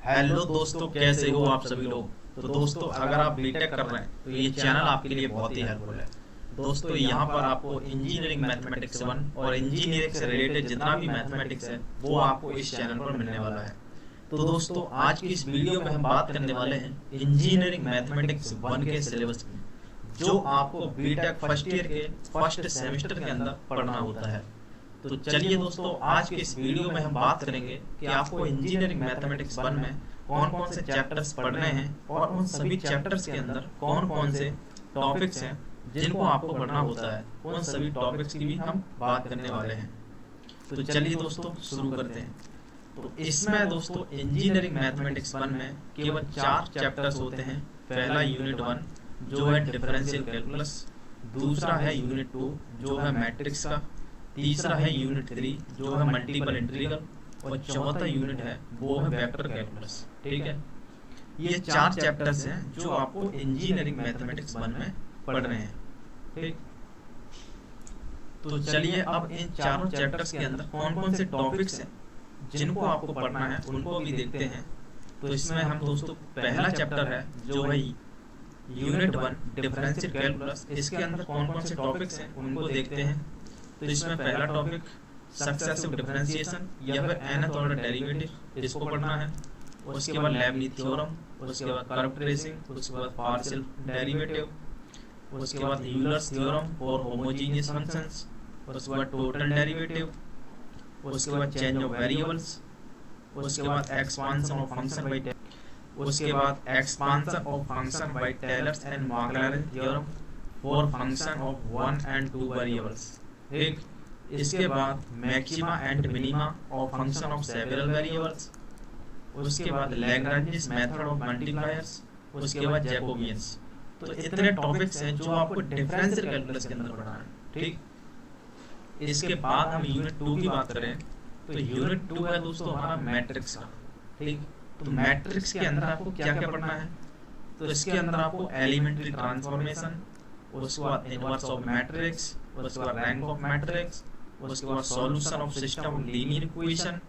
Hello दोस्तों, कैसे हो आप सभी लोग। तो दोस्तों, अगर आप बीटेक कर रहे हैं तो ये चैनल आपके लिए बहुत ही हेल्पफुल है। दोस्तों, यहाँ पर आपको इंजीनियरिंग मैथमेटिक्स 1 और इंजीनियरिंग से रिलेटेड जितना भी मैथमेटिक्स है वो आपको इस चैनल पर मिलने वाला है। तो दोस्तों, आज की इस वीडियो में हम बात करने वाले हैं इंजीनियरिंग मैथमेटिक्स 1 के सिलेबस की, जो आपको बीटेक फर्स्ट ईयर के फर्स्ट सेमेस्टर के अंदर पढ़ना होता है। तो चलिए दोस्तों, आज के इस वीडियो में हम बात करेंगे कि आपको इंजीनियरिंग मैथमेटिक्स 1 में कौन कौन से चैप्टर्स पढ़ने हैं और उन सभी चैप्टर्स के अंदर कौन कौन से टॉपिक्स हैं जिनको आपको पढ़ना होता है। उन सभी टॉपिक्स की भी हम बात करने वाले हैं। तो चलिए दोस्तों, शुरू करते हैं। तो इसमें दोस्तों, इंजीनियरिंग मैथमेटिक्स 1 में केवल 4 चैप्टर्स होते हैं। पहला यूनिट 1 जो है डिफरेंशियल कैलकुलस, दूसरा है यूनिट 2 जो है मैट्रिक्स का, तीसरा है यूनिट 3 जो है मल्टीपल इंटीग्रल, और चौथा यूनिट है वो है वेक्टर कैलकुलस। ठीक है, ये 4 चैप्टर्स हैं जो आपको इंजीनियरिंग मैथमेटिक्स 1 में पढ़ने हैं। ठीक, तो चलिए अब इन चारों चैप्टर्स के अंदर कौन कौन से टॉपिक्स हैं जिनको आपको पढ़ना है उनको भी देखते हैं। तो इसमें हम दोस्तों, पहला चैप्टर है जो है यूनिट 1 डिफरेंशियल कैलकुलस। इसके अंदर कौन कौन से टॉपिक्स हैं उनको देखते हैं। तो इसमें पहला टॉपिक सक्सेसिव डिफरेंशिएशन या फिर nth ऑर्डर डेरिवेटिव, इसको पढ़ना है। उसके बाद लेबनिज़ थ्योरम, उसके बाद कर्व ट्रेसिंग, उसके बाद पार्शियल डेरिवेटिव, उसके बाद Euler's theorem for homogeneous functions, उसके बाद टोटल डेरिवेटिव, उसके बाद चेंज ऑफ वेरिएबल्स, उसके बाद एक्सपांशन ऑफ फंक्शन बाय उसके बाद expansion of function by Taylor's and Maclaurin theorem for function of 1 and 2 variables. ठीक, इसके बाद maxima and minima of function of several variables, उसके बाद लैग्रांजेस मेथड ऑफ मल्टीप्लायर्स, उसके बाद जैकोबियंस। तो इतने टॉपिक्स हैं जो आपको डिफरेंशियल कैलकुलस के अंदर पढ़ना है। ठीक, इसके बाद हम यूनिट 2 की बात करें तो यूनिट 2 है दोस्तों हमारा मैट्रिक्स का। ठीक, तो मैट्रिक्स के अंदर आपको क्या क्या पढ़ना है। तो इसके अंदर आपको एलिमेंट्री ट्रांसफॉर्मेशन, उसके बाद इनवर्स ऑफ मैट्रिक्स, उसके बाद रैंक ऑफ मैट्रिक्स, उसके बाद solution of system of linear equation,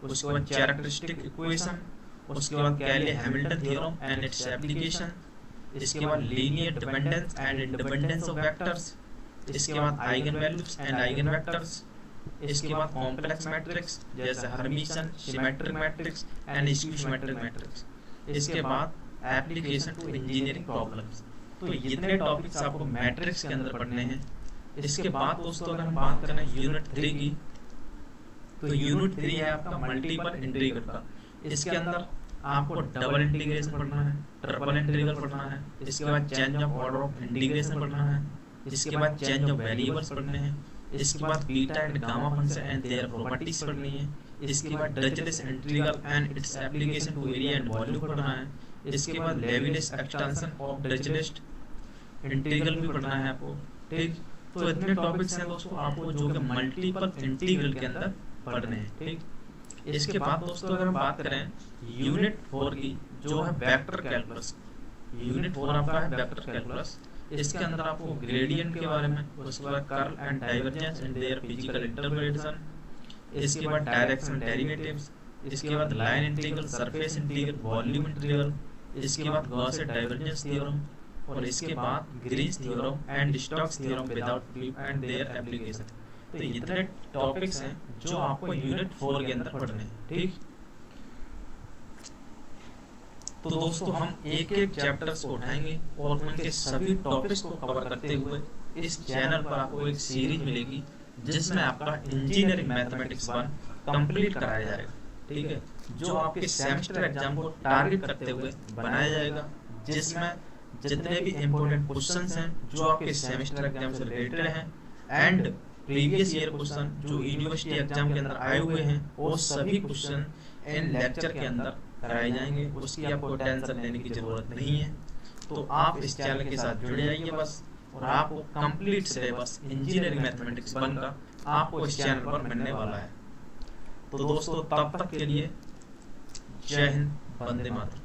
उसके बाद कैरेक्टरिस्टिक इक्वेशन, उसके बाद कैले Hamilton theorem and its application, इसके बाद linear dependence and independence of vectors, इसके बाद eigen values and eigen vectors, इसके बाद कॉम्प्लेक्स मैट्रिक्स जैसे Hermitian, symmetric matrix and skew symmetric matrix, इसके बाद एप्लीकेशन टू इंजीनियरिंग प्रॉब्लम्स। तो इतने टॉपिक्स आपको मैट्रिक्स के अंदर पढ़ने हैं। इसके बाद दोस्तों, अगर हम बात करें यूनिट 3 की, तो यूनिट 3 है आपका मल्टीपल इंटीग्रल का। इसके अंदर आपको डबल इंटीग्रेशन पढ़ना है, ट्रिपल इंटीग्रल पढ़ना है, इसके बाद change of order of integration पढ़ना है, इसके बाद चेंज ऑफ वेरिएबल्स पढ़ने हैं, इसके बाद beta and gamma function and their properties पढ़नी है, इसके बाद Dirichlet's integral and its application to area and volume पढ़ना है, इसके बाद Liouville's extension of Dirichlet's integral भी पढ़ना है आपको। ठीक, तो इतने टॉपिक्स हैं दोस्तों आपको जो कि मल्टीपल इंटीग्रल के अंदर पढ़ने हैं। ठीक, इसके बाद दोस्तों, अगर हम बात करें यूनिट 4 की जो है वेक्टर कैलकुलस, यूनिट 4 आपका है वेक्टर कैलकुलस। इसके अंदर आपको ग्रेडियंट के बारे में, उसके बाद curl and divergence and their physical interpretation, इसके बाद डायरेक्शन डेरिवेटिव्स, इसके बाद line integral, surface integral, volume integral, इसके बाद गॉस डाइवर्जेंस थ्योरम, और इसके बाद Green's theorem and Stokes theorem without proof and their application. तो इतने टॉपिक्स हैं जो आपको यूनिट 4 के अंदर पढ़ने हैं। ठीक, तो दोस्तों, हम एक एक चैप्टर्स को उठाएंगे और उनके सभी टॉपिक्स को कवर करते हुए इस चैनल पर आपको एक सीरीज मिलेगी जिसमें आपका इंजीनियरिंग मैथमेटिक्स 1 कंप्लीट कराया जाएगा। ठीक है, जो आपके सेमेस्टर एग्जाम को टारगेट करते हुए बनाया जाएगा, जिसमें जितने भी इम्पोर्टेंट क्वेश्चंस हैं जो आपके सेमेस्टर एग्जाम से रिलेटेड हैं एंड प्रीवियस ईयर क्वेश्चन जो यूनिवर्सिटी एग्जाम के अंदर आए हुए हैं, वो सभी क्वेश्चन इन लेक्चर के अंदर कराए जाएंगे। उसकी आपको टेंशन लेने की जरूरत नहीं है। तो आप इस चैनल के साथ जुड़ जाइए बस, और आपको कंप्लीट सिलेबस इंजीनियरिंग मैथमेटिक्स 1 का आपको इस चैनल पर मिलने वाला है। तो दोस्तों, तब तक के लिए जय हिंद, वंदे मातरम।